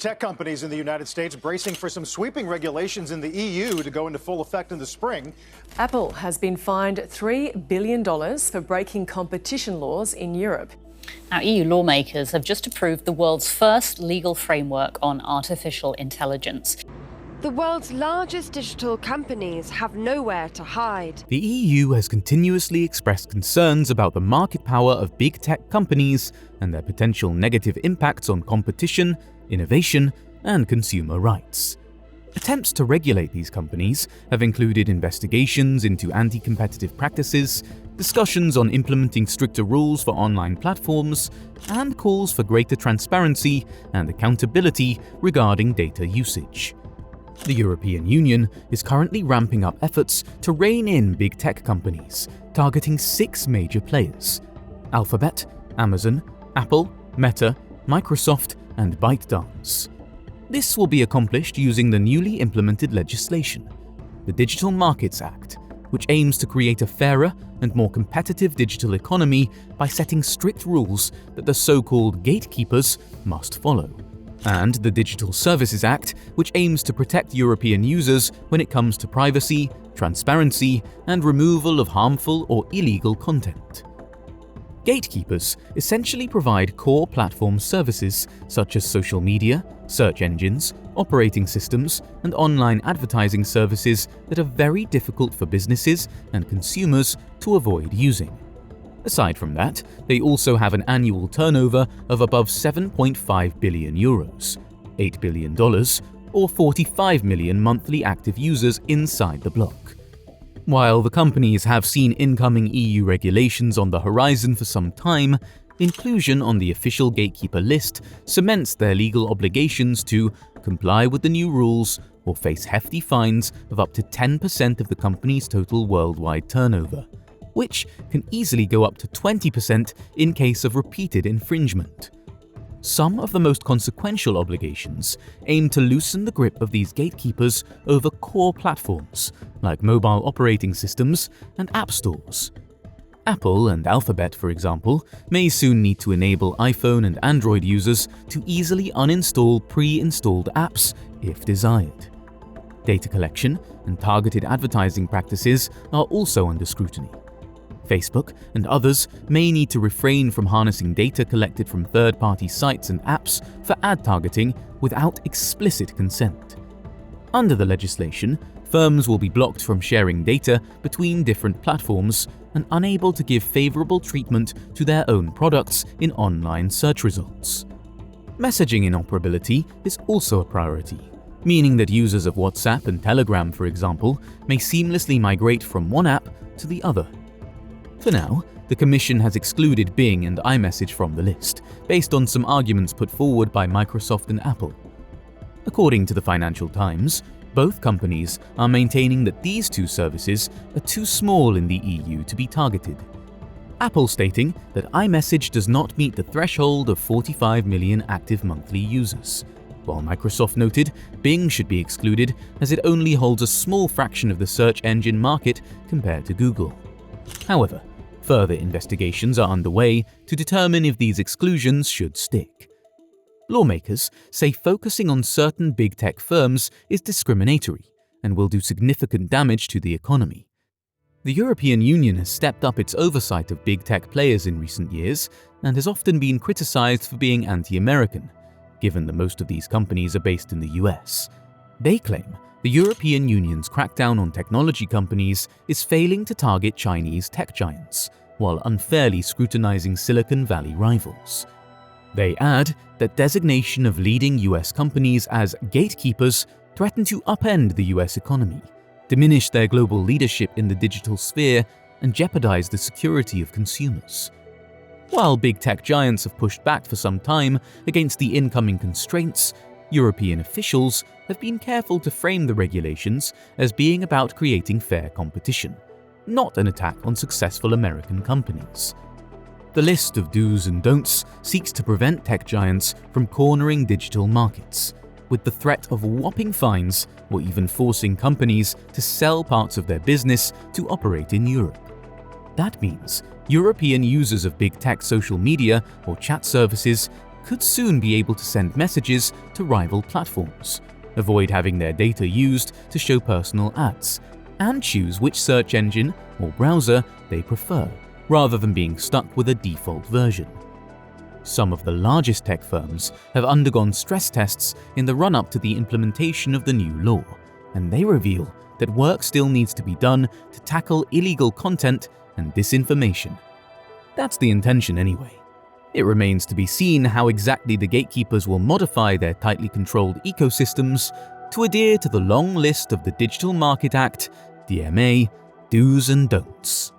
Tech companies in the United States bracing for some sweeping regulations in the EU to go into full effect in the spring. Apple has been fined $3 billion for breaking competition laws in Europe. Now, EU lawmakers have just approved the world's first legal framework on artificial intelligence. The world's largest digital companies have nowhere to hide. The EU has continuously expressed concerns about the market power of big tech companies and their potential negative impacts on competition, innovation, and consumer rights. Attempts to regulate these companies have included investigations into anti-competitive practices, discussions on implementing stricter rules for online platforms, and calls for greater transparency and accountability regarding data usage. The European Union is currently ramping up efforts to rein in big tech companies, targeting 6 major players: Alphabet, Amazon, Apple, Meta, Microsoft, and ByteDance. This will be accomplished using the newly implemented legislation, the Digital Markets Act, which aims to create a fairer and more competitive digital economy by setting strict rules that the so-called gatekeepers must follow, and the Digital Services Act, which aims to protect European users when it comes to privacy, transparency, and removal of harmful or illegal content. Gatekeepers essentially provide core platform services such as social media, search engines, operating systems, and online advertising services that are very difficult for businesses and consumers to avoid using. Aside from that, they also have an annual turnover of above 7.5 billion euros, $8 billion, or 45 million monthly active users inside the block. While the companies have seen incoming EU regulations on the horizon for some time, inclusion on the official gatekeeper list cements their legal obligations to comply with the new rules or face hefty fines of up to 10% of the company's total worldwide turnover, which can easily go up to 20% in case of repeated infringement. Some of the most consequential obligations aim to loosen the grip of these gatekeepers over core platforms like mobile operating systems and app stores. Apple and Alphabet, for example, may soon need to enable iPhone and Android users to easily uninstall pre-installed apps if desired. Data collection and targeted advertising practices are also under scrutiny. Facebook and others may need to refrain from harnessing data collected from third-party sites and apps for ad targeting without explicit consent. Under the legislation, firms will be blocked from sharing data between different platforms and unable to give favorable treatment to their own products in online search results. Messaging interoperability is also a priority, meaning that users of WhatsApp and Telegram, for example, may seamlessly migrate from one app to the other. For now, the Commission has excluded Bing and iMessage from the list, based on some arguments put forward by Microsoft and Apple. According to the Financial Times, both companies are maintaining that these two services are too small in the EU to be targeted. Apple stating that iMessage does not meet the threshold of 45 million active monthly users, while Microsoft noted Bing should be excluded as it only holds a small fraction of the search engine market compared to Google. However, further investigations are underway to determine if these exclusions should stick. Lawmakers say focusing on certain big tech firms is discriminatory and will do significant damage to the economy. The European Union has stepped up its oversight of big tech players in recent years and has often been criticized for being anti-American, given that most of these companies are based in the US. They claim the European Union's crackdown on technology companies is failing to target Chinese tech giants, while unfairly scrutinizing Silicon Valley rivals. They add that designation of leading US companies as gatekeepers threaten to upend the US economy, diminish their global leadership in the digital sphere, and jeopardize the security of consumers. While big tech giants have pushed back for some time against the incoming constraints, European officials have been careful to frame the regulations as being about creating fair competition, not an attack on successful American companies. The list of do's and don'ts seeks to prevent tech giants from cornering digital markets, with the threat of whopping fines or even forcing companies to sell parts of their business to operate in Europe. That means European users of big tech social media or chat services could soon be able to send messages to rival platforms, avoid having their data used to show personal ads, and choose which search engine or browser they prefer, rather than being stuck with a default version. Some of the largest tech firms have undergone stress tests in the run-up to the implementation of the new law, and they reveal that work still needs to be done to tackle illegal content and disinformation. That's the intention anyway. It remains to be seen how exactly the gatekeepers will modify their tightly controlled ecosystems to adhere to the long list of the Digital Market Act, DMA, do's and don'ts.